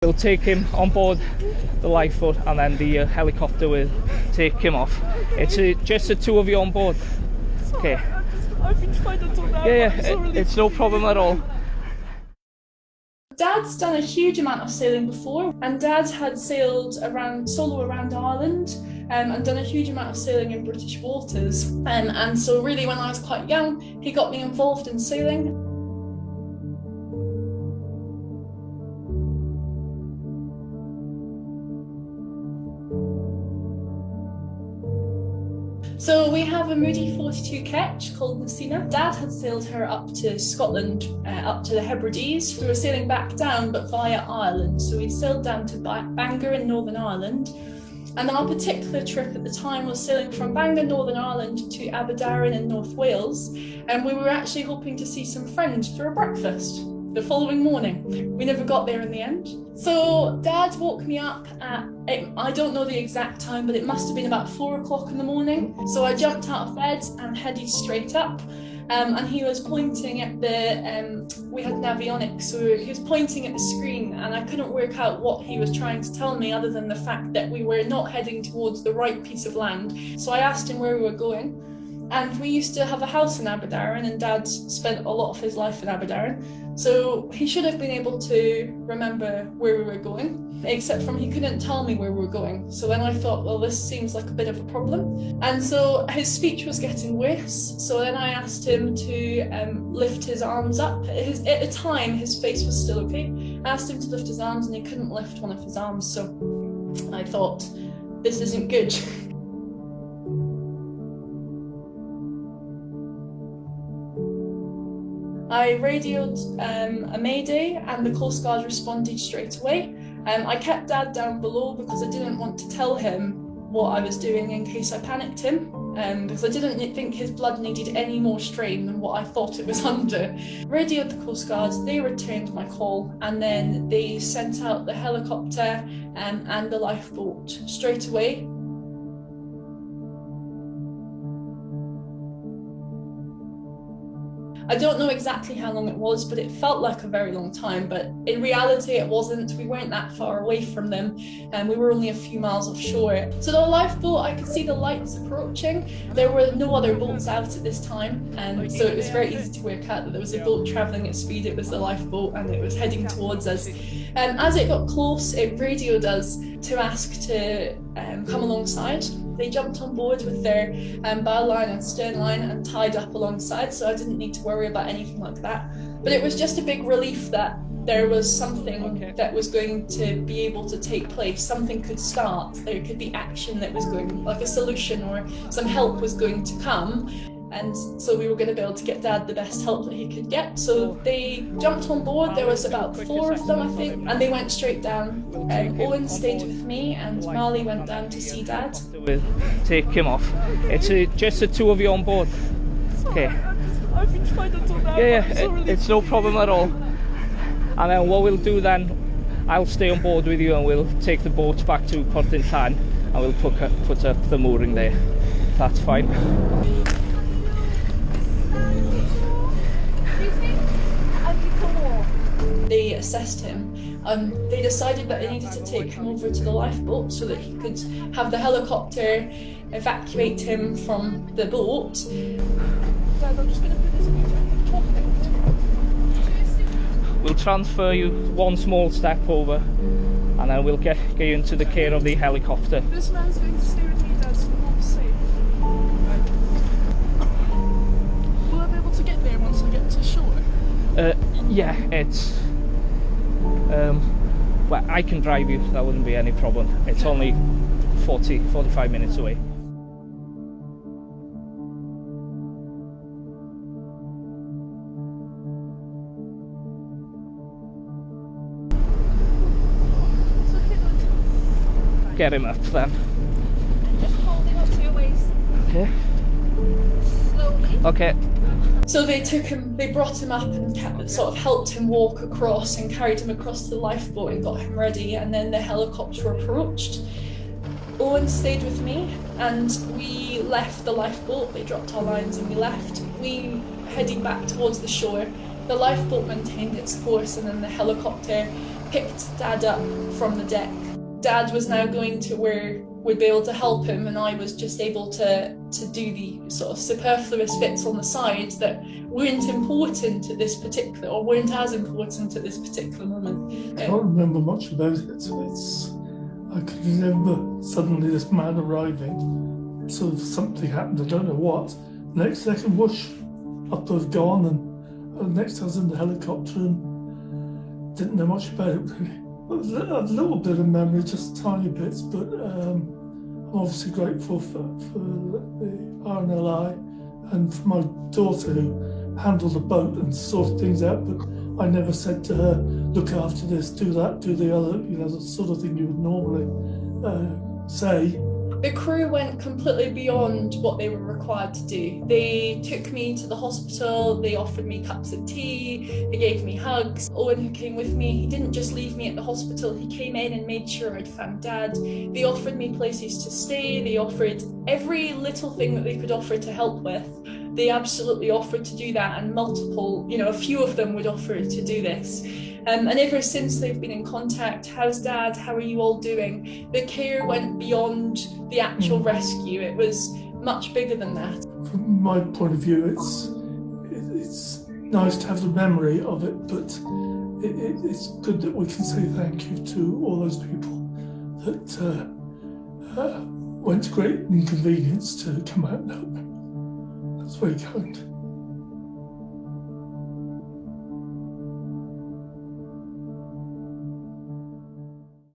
We'll take him on board the lifeboat and then the helicopter will take him off. It's just the two of you on board. Okay. I've been trying to do that. Yeah, it's no problem at all. Dad's done a huge amount of sailing before, and Dad had sailed solo around Ireland and done a huge amount of sailing in British waters. And so really when I was quite young, he got me involved in sailing. So we have a Moody 42 ketch called Messina. Dad had sailed her up to Scotland, up to the Hebrides. We were sailing back down, but via Ireland. So we'd sailed down to Bangor in Northern Ireland. And our particular trip at the time was sailing from Bangor, Northern Ireland to Aberdaron in North Wales. And we were actually hoping to see some friends for a breakfast the following morning. We never got there in the end. So Dad woke me up at, I don't know the exact time, but it must have been about 4 o'clock in the morning. So I jumped out of bed and headed straight up. And he was pointing at we had navionics, so he was pointing at the screen, and I couldn't work out what he was trying to tell me other than the fact that we were not heading towards the right piece of land. So I asked him where we were going. And we used to have a house in Aberdaron, and Dad spent a lot of his life in Aberdaron. So he should have been able to remember where we were going, except from he couldn't tell me where we were going. So then I thought, well, this seems like a bit of a problem. And so his speech was getting worse. So then I asked him to lift his arms up. At the time, his face was still okay. I asked him to lift his arms and he couldn't lift one of his arms. So I thought, this isn't good. I radioed a mayday and the Coast Guard responded straight away. I kept Dad down below because I didn't want to tell him what I was doing in case I panicked him, because I didn't think his blood needed any more strain than what I thought it was under. Radioed the Coast Guard, they returned my call, and then they sent out the helicopter and the lifeboat straight away. I don't know exactly how long it was, but it felt like a very long time, but in reality it wasn't. We weren't that far away from them, and we were only a few miles offshore. So the lifeboat, I could see the lights approaching. There were no other boats out at this time, and so it was very easy to work out that there was a boat travelling at speed. It was the lifeboat and it was heading towards us. As it got close, it radioed us to ask to come alongside. They jumped on board with their bow line and stern line and tied up alongside, so I didn't need to worry about anything like that. But it was just a big relief that there was something that was going to be able to take place. Something could start. There could be action that was going, like a solution or some help was going to come. And so we were going to be able to get Dad the best help that he could get. So they jumped on board. There was about 4 of them, I think, and they went straight down. Owen stayed with me and Marley went down to see Dad. We'll take him off. It's just the two of you on board. Okay. I've been trying to do that. Yeah, it's no problem at all. And then what we'll do then, I'll stay on board with you and we'll take the boat back to Port in Llan and we'll put up the mooring there. That's fine. They assessed him. They decided that they needed to take him over to the lifeboat so that he could have the helicopter evacuate him from the boat. Dad, I'm just going to put this in your jacket. We'll transfer you one small step over and then we'll get you into the care of the helicopter. This man's going to stay with me, Dad, so the boat's safe. Right. Will I be able to get there once I get to shore? Yeah, it's well, I can drive you, that wouldn't be any problem. It's only 45 minutes away. Get him up then. And just hold him up to your waist. Okay. Slowly. Okay. So they brought him up and sort of helped him walk across and carried him across to the lifeboat and got him ready, and then the helicopter approached. Owen stayed with me and we left the lifeboat. They dropped our lines and we left. We headed back towards the shore. The lifeboat maintained its course and then the helicopter picked Dad up from the deck. Dad was now going to where we'd be able to help him, and I was just able to do the sort of superfluous bits on the side that weren't important at this particular, or weren't as important at this particular moment. I can't remember much about it. I can remember suddenly this man arriving, sort of something happened, I don't know what. Next second, whoosh, up I've gone, and next I was in the helicopter and didn't know much about it really. A little bit of memory, just tiny bits, but I'm obviously grateful for the RNLI and for my daughter who handled the boat and sorted things out, but I never said to her, look after this, do that, do the other, the sort of thing you would normally say. The crew went completely beyond what they were required to do. They took me to the hospital, they offered me cups of tea, they gave me hugs. Owen, who came with me, he didn't just leave me at the hospital, he came in and made sure I'd found Dad. They offered me places to stay, they offered every little thing that they could offer to help with. They absolutely offered to do that, and multiple, a few of them would offer to do this. And ever since they've been in contact, how's Dad, how are you all doing? The care went beyond the actual rescue. It was much bigger than that. From my point of view, it's nice to have the memory of it, but it's good that we can say thank you to all those people that went to great inconvenience to come out and help. That's very kind.